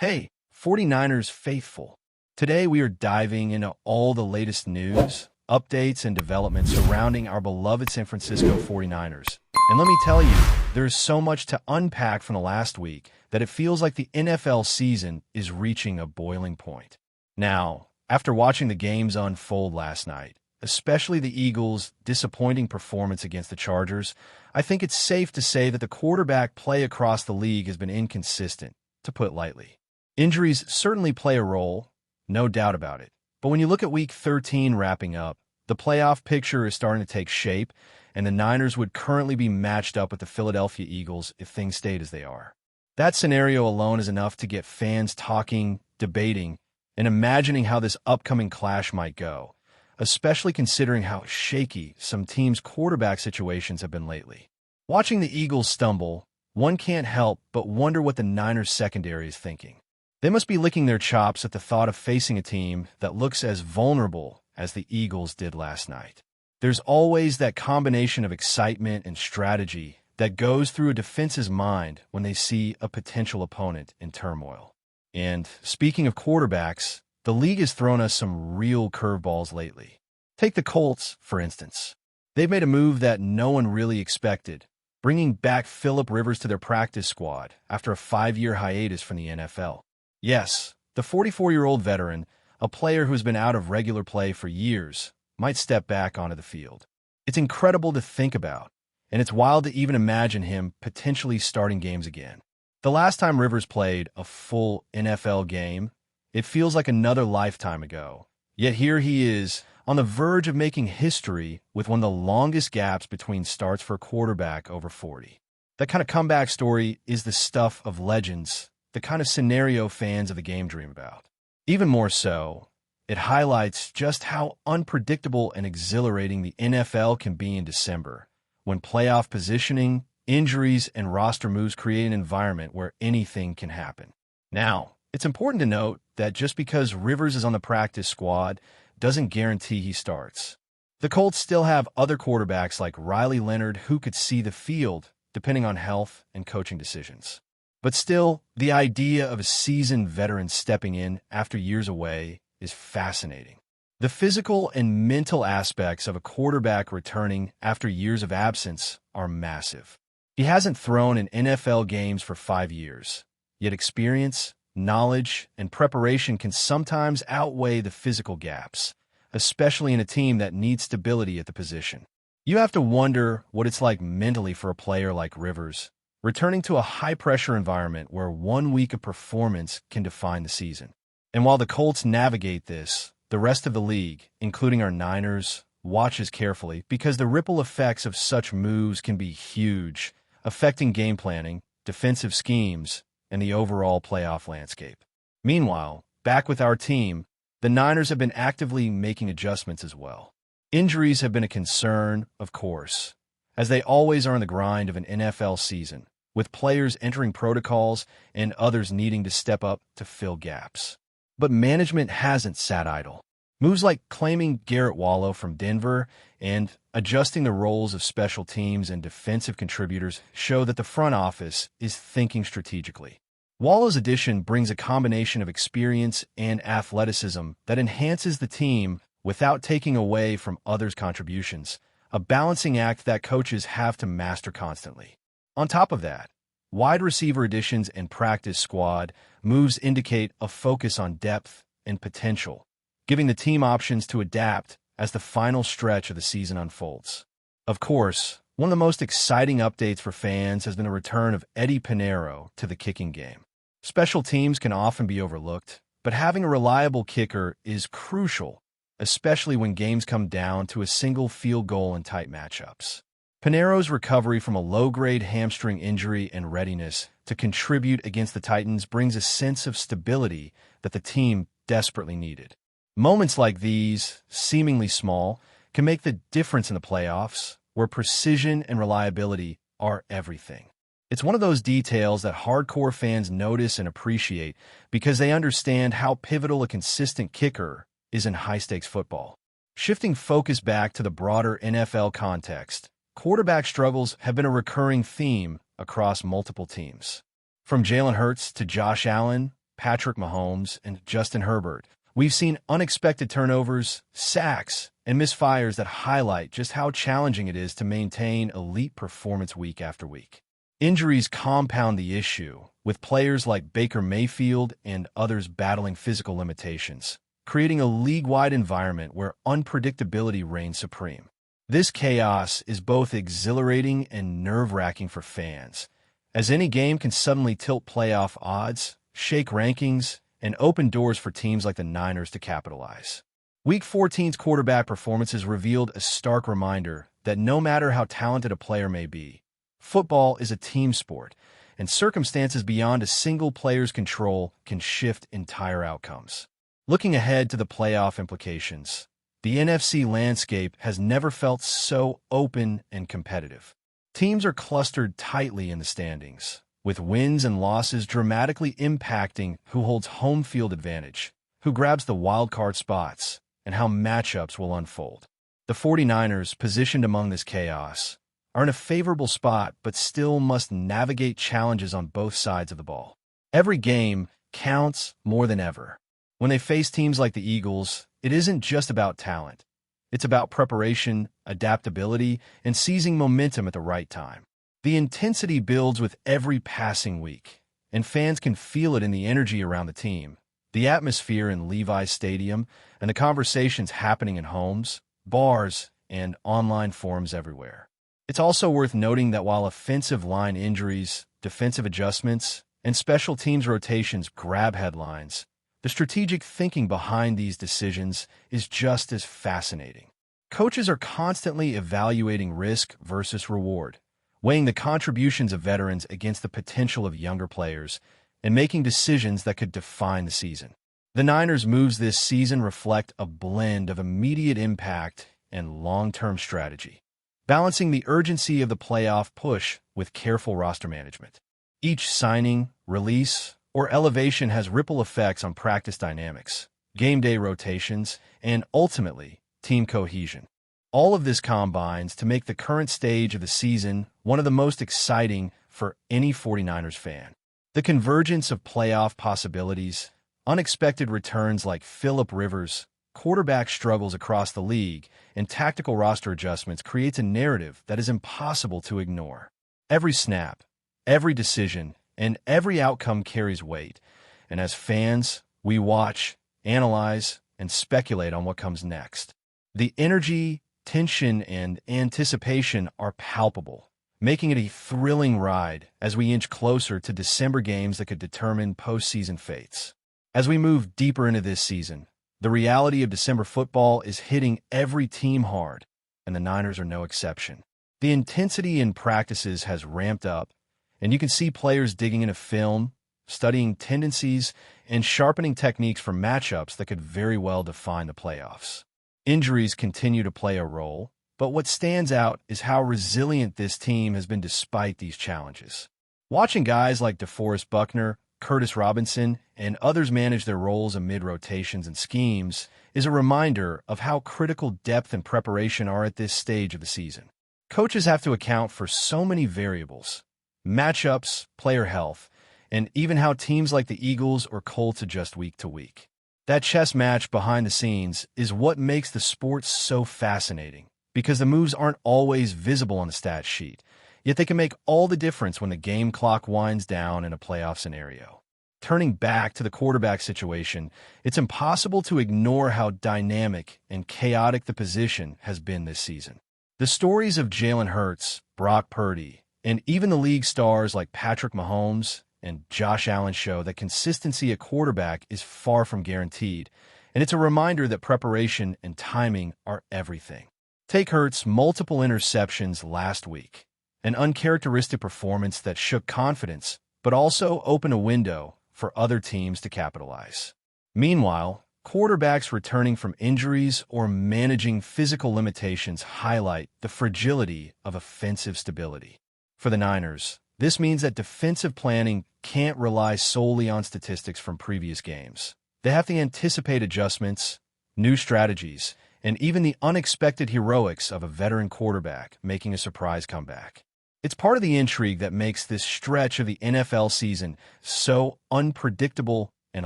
Hey, 49ers faithful. Today we are diving into all the latest news, updates, and developments surrounding our beloved San Francisco 49ers. And let me tell you, there's so much to unpack from the last week that it feels like the NFL season is reaching a boiling point. Now, after watching the games unfold last night, especially the Eagles' disappointing performance against the Chargers, I think it's safe to say that the quarterback play across the league has been inconsistent, to put it lightly. Injuries certainly play a role, no doubt about it. But when you look at Week 13 wrapping up, the playoff picture is starting to take shape, and the Niners would currently be matched up with the Philadelphia Eagles if things stayed as they are. That scenario alone is enough to get fans talking, debating, and imagining how this upcoming clash might go, especially considering how shaky some teams' quarterback situations have been lately. Watching the Eagles stumble, one can't help but wonder what the Niners' secondary is thinking. They must be licking their chops at the thought of facing a team that looks as vulnerable as the Eagles did last night. There's always that combination of excitement and strategy that goes through a defense's mind when they see a potential opponent in turmoil. And speaking of quarterbacks, the league has thrown us some real curveballs lately. Take the Colts, for instance. They've made a move that no one really expected, bringing back Phillip Rivers to their practice squad after a 5-year hiatus from the NFL. Yes, the 44-year-old veteran, a player who's been out of regular play for years, might step back onto the field. It's incredible to think about, and it's wild to even imagine him potentially starting games again. The last time Rivers played a full NFL game, it feels like another lifetime ago. Yet here he is, on the verge of making history with one of the longest gaps between starts for a quarterback over 40. That kind of comeback story is the stuff of legends, the kind of scenario fans of the game dream about. Even more so, it highlights just how unpredictable and exhilarating the NFL can be in December, when playoff positioning, injuries, and roster moves create an environment where anything can happen. Now, it's important to note that just because Rivers is on the practice squad doesn't guarantee he starts. The Colts still have other quarterbacks like Riley Leonard who could see the field, depending on health and coaching decisions. But still, the idea of a seasoned veteran stepping in after years away is fascinating. The physical and mental aspects of a quarterback returning after years of absence are massive. He hasn't thrown in NFL games for 5 years, yet experience, knowledge, and preparation can sometimes outweigh the physical gaps, especially in a team that needs stability at the position. You have to wonder what it's like mentally for a player like Rivers, returning to a high-pressure environment where 1 week of performance can define the season. And while the Colts navigate this, the rest of the league, including our Niners, watches carefully because the ripple effects of such moves can be huge, affecting game planning, defensive schemes, and the overall playoff landscape. Meanwhile, back with our team, the Niners have been actively making adjustments as well. Injuries have been a concern, of course, as they always are in the grind of an NFL season, with players entering protocols and others needing to step up to fill gaps. But management hasn't sat idle. Moves like claiming Garrett Wallow from Denver and adjusting the roles of special teams and defensive contributors show that the front office is thinking strategically. Wallow's addition brings a combination of experience and athleticism that enhances the team without taking away from others' contributions, a balancing act that coaches have to master constantly. On top of that, wide receiver additions and practice squad moves indicate a focus on depth and potential, giving the team options to adapt as the final stretch of the season unfolds. Of course, one of the most exciting updates for fans has been the return of Eddie Pinheiro to the kicking game. Special teams can often be overlooked, but having a reliable kicker is crucial, especially when games come down to a single field goal in tight matchups. Pinheiro's recovery from a low-grade hamstring injury and readiness to contribute against the Titans brings a sense of stability that the team desperately needed. Moments like these, seemingly small, can make the difference in the playoffs, where precision and reliability are everything. It's one of those details that hardcore fans notice and appreciate because they understand how pivotal a consistent kicker is in high-stakes football. Shifting focus back to the broader NFL context, quarterback struggles have been a recurring theme across multiple teams. From Jalen Hurts to Josh Allen, Patrick Mahomes, and Justin Herbert. We've seen unexpected turnovers, sacks, and misfires that highlight just how challenging it is to maintain elite performance week after week. Injuries compound the issue, with players like Baker Mayfield and others battling physical limitations, creating a league-wide environment where unpredictability reigns supreme. This chaos is both exhilarating and nerve-wracking for fans, as any game can suddenly tilt playoff odds, shake rankings, and open doors for teams like the Niners to capitalize. Week 14's quarterback performances revealed a stark reminder that no matter how talented a player may be, football is a team sport, and circumstances beyond a single player's control can shift entire outcomes. Looking ahead to the playoff implications, the NFC landscape has never felt so open and competitive. Teams are clustered tightly in the standings, with wins and losses dramatically impacting who holds home field advantage, who grabs the wildcard spots, and how matchups will unfold. The 49ers, positioned among this chaos, are in a favorable spot but still must navigate challenges on both sides of the ball. Every game counts more than ever. When they face teams like the Eagles, it isn't just about talent. It's about preparation, adaptability, and seizing momentum at the right time. The intensity builds with every passing week, and fans can feel it in the energy around the team, the atmosphere in Levi's Stadium, and the conversations happening in homes, bars, and online forums everywhere. It's also worth noting that while offensive line injuries, defensive adjustments, and special teams rotations grab headlines, the strategic thinking behind these decisions is just as fascinating. Coaches are constantly evaluating risk versus reward, weighing the contributions of veterans against the potential of younger players, and making decisions that could define the season. The Niners' moves this season reflect a blend of immediate impact and long-term strategy, balancing the urgency of the playoff push with careful roster management. Each signing, release, or elevation has ripple effects on practice dynamics, game day rotations, and ultimately, team cohesion. All of this combines to make the current stage of the season one of the most exciting for any 49ers fan. The convergence of playoff possibilities, unexpected returns like Phillip Rivers, quarterback struggles across the league, and tactical roster adjustments creates a narrative that is impossible to ignore. Every snap, every decision, and every outcome carries weight, and as fans, we watch, analyze, and speculate on what comes next. The energy, tension, and anticipation are palpable, making it a thrilling ride as we inch closer to December games that could determine postseason fates. As we move deeper into this season, the reality of December football is hitting every team hard, and the Niners are no exception. The intensity in practices has ramped up, and you can see players digging into film, studying tendencies, and sharpening techniques for matchups that could very well define the playoffs. Injuries continue to play a role, but what stands out is how resilient this team has been despite these challenges. Watching guys like DeForest Buckner, Curtis Robinson, and others manage their roles amid rotations and schemes is a reminder of how critical depth and preparation are at this stage of the season. Coaches have to account for so many variables: matchups, player health, and even how teams like the Eagles or Colts adjust week to week. That chess match behind the scenes is what makes the sport so fascinating, because the moves aren't always visible on the stat sheet, yet they can make all the difference when the game clock winds down in a playoff scenario. Turning back to the quarterback situation, it's impossible to ignore how dynamic and chaotic the position has been this season. The stories of Jalen Hurts, Brock Purdy, and even the league stars like Patrick Mahomes and Josh Allen show that consistency at quarterback is far from guaranteed, and it's a reminder that preparation and timing are everything. Take Hurts' multiple interceptions last week, an uncharacteristic performance that shook confidence, but also opened a window for other teams to capitalize. Meanwhile, quarterbacks returning from injuries or managing physical limitations highlight the fragility of offensive stability. For the Niners, this means that defensive planning can't rely solely on statistics from previous games. They have to anticipate adjustments, new strategies, and even the unexpected heroics of a veteran quarterback making a surprise comeback. It's part of the intrigue that makes this stretch of the NFL season so unpredictable and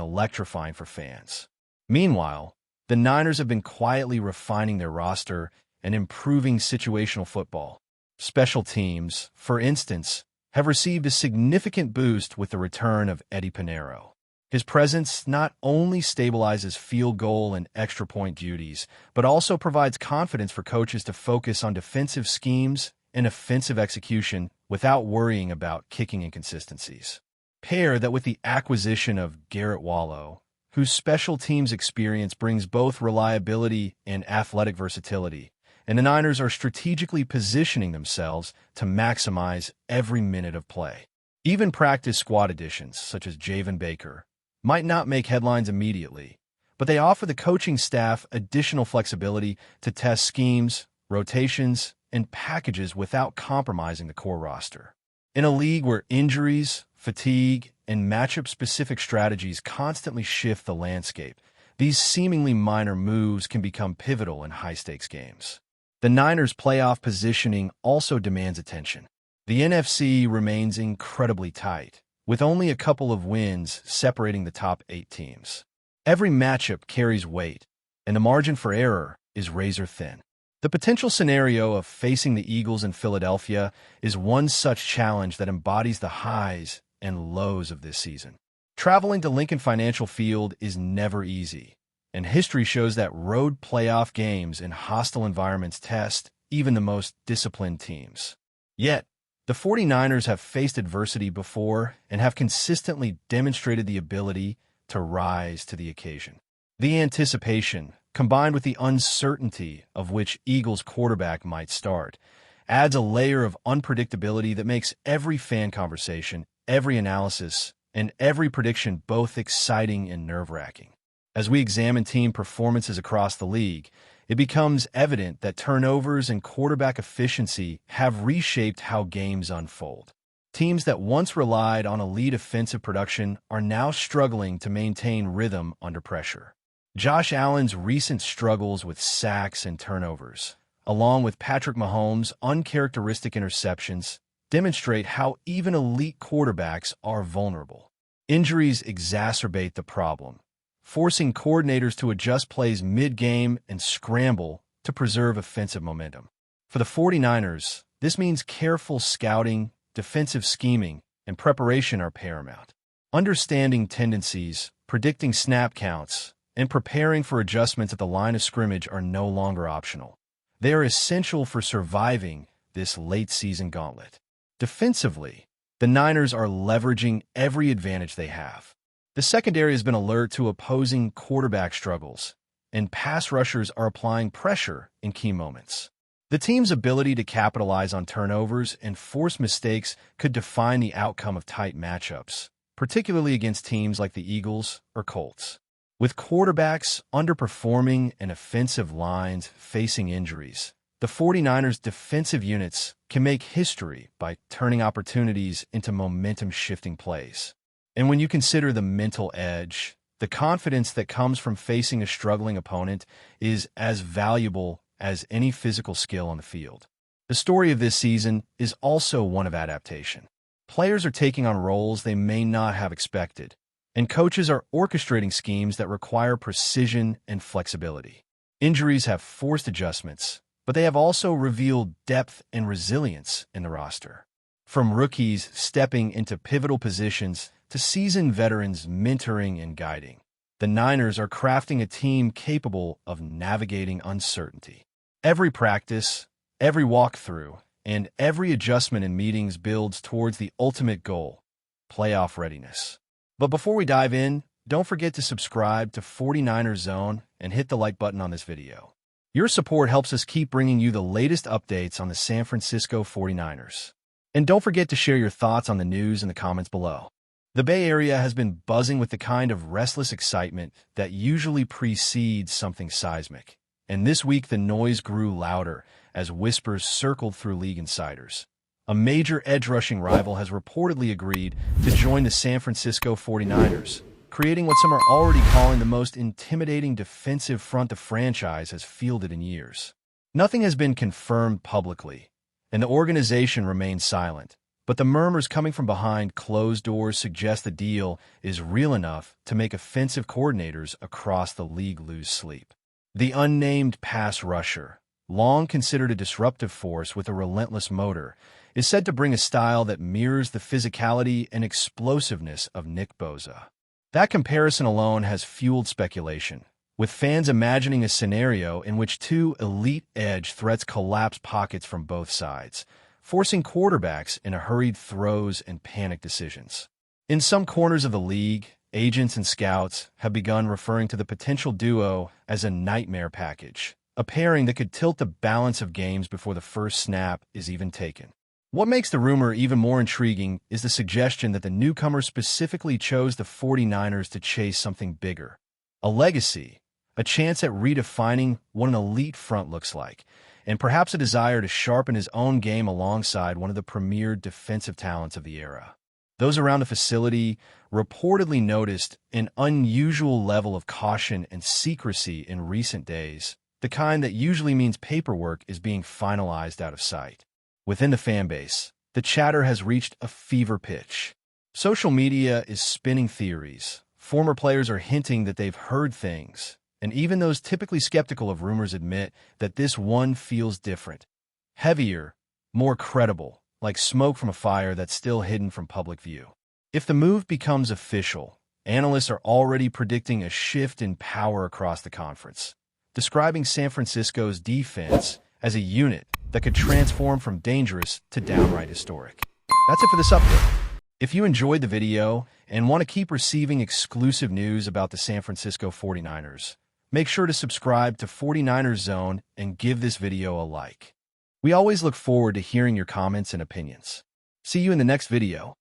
electrifying for fans. Meanwhile, the Niners have been quietly refining their roster and improving situational football. Special teams, for instance, have received a significant boost with the return of Eddie Pinheiro. His presence not only stabilizes field goal and extra point duties, but also provides confidence for coaches to focus on defensive schemes and offensive execution without worrying about kicking inconsistencies. Pair that with the acquisition of Garrett Wallow, whose special teams experience brings both reliability and athletic versatility, and the Niners are strategically positioning themselves to maximize every minute of play. Even practice squad additions, such as Javen Baker, might not make headlines immediately, but they offer the coaching staff additional flexibility to test schemes, rotations, and packages without compromising the core roster. In a league where injuries, fatigue, and matchup-specific strategies constantly shift the landscape, these seemingly minor moves can become pivotal in high-stakes games. The Niners' playoff positioning also demands attention. The NFC remains incredibly tight, with only a couple of wins separating the top 8 teams. Every matchup carries weight, and the margin for error is razor-thin. The potential scenario of facing the Eagles in Philadelphia is one such challenge that embodies the highs and lows of this season. Traveling to Lincoln Financial Field is never easy, and history shows that road playoff games in hostile environments test even the most disciplined teams. Yet, the 49ers have faced adversity before and have consistently demonstrated the ability to rise to the occasion. The anticipation, combined with the uncertainty of which Eagles quarterback might start, adds a layer of unpredictability that makes every fan conversation, every analysis, and every prediction both exciting and nerve-wracking. As we examine team performances across the league, it becomes evident that turnovers and quarterback efficiency have reshaped how games unfold. Teams that once relied on elite offensive production are now struggling to maintain rhythm under pressure. Josh Allen's recent struggles with sacks and turnovers, along with Patrick Mahomes' uncharacteristic interceptions, demonstrate how even elite quarterbacks are vulnerable. Injuries exacerbate the problem, forcing coordinators to adjust plays mid-game and scramble to preserve offensive momentum. For the 49ers, this means careful scouting, defensive scheming, and preparation are paramount. Understanding tendencies, predicting snap counts, and preparing for adjustments at the line of scrimmage are no longer optional. They are essential for surviving this late-season gauntlet. Defensively, the Niners are leveraging every advantage they have. The secondary has been alert to opposing quarterback struggles, and pass rushers are applying pressure in key moments. The team's ability to capitalize on turnovers and force mistakes could define the outcome of tight matchups, particularly against teams like the Eagles or Colts. With quarterbacks underperforming and offensive lines facing injuries, the 49ers' defensive units can make history by turning opportunities into momentum-shifting plays. And when you consider the mental edge, the confidence that comes from facing a struggling opponent is as valuable as any physical skill on the field. The story of this season is also one of adaptation. Players are taking on roles they may not have expected, and coaches are orchestrating schemes that require precision and flexibility. Injuries have forced adjustments, but they have also revealed depth and resilience in the roster. From rookies stepping into pivotal positions to seasoned veterans mentoring and guiding, the Niners are crafting a team capable of navigating uncertainty. Every practice, every walkthrough, and every adjustment in meetings builds towards the ultimate goal, playoff readiness. But before we dive in, don't forget to subscribe to 49ers Zone and hit the like button on this video. Your support helps us keep bringing you the latest updates on the San Francisco 49ers. And don't forget to share your thoughts on the news in the comments below. The Bay Area has been buzzing with the kind of restless excitement that usually precedes something seismic. And this week the noise grew louder as whispers circled through league insiders. A major edge-rushing rival has reportedly agreed to join the San Francisco 49ers, creating what some are already calling the most intimidating defensive front the franchise has fielded in years. Nothing has been confirmed publicly, and the organization remains silent, But the murmurs coming from behind closed doors suggest the deal is real enough to make offensive coordinators across the league lose sleep. The unnamed pass rusher, long considered a disruptive force with a relentless motor, is said to bring a style that mirrors the physicality and explosiveness of Nick Bosa. That comparison alone has fueled speculation, with fans imagining a scenario in which two elite edge threats collapse pockets from both sides, forcing quarterbacks into hurried throws and panic decisions. In some corners of the league, agents and scouts have begun referring to the potential duo as a nightmare package, a pairing that could tilt the balance of games before the first snap is even taken. What makes the rumor even more intriguing is the suggestion that the newcomer specifically chose the 49ers to chase something bigger, a legacy, a chance at redefining what an elite front looks like, and perhaps a desire to sharpen his own game alongside one of the premier defensive talents of the era. Those around the facility reportedly noticed an unusual level of caution and secrecy in recent days, the kind that usually means paperwork is being finalized out of sight. Within the fanbase, the chatter has reached a fever pitch. Social media is spinning theories. Former players are hinting that they've heard things, and even those typically skeptical of rumors admit that this one feels different. Heavier, more credible, like smoke from a fire that's still hidden from public view. If the move becomes official, analysts are already predicting a shift in power across the conference, describing San Francisco's defense as a unit that could transform from dangerous to downright historic. That's it for this update. If you enjoyed the video and want to keep receiving exclusive news about the San Francisco 49ers, make sure to subscribe to 49ers Zone and give this video a like. We always look forward to hearing your comments and opinions. See you in the next video.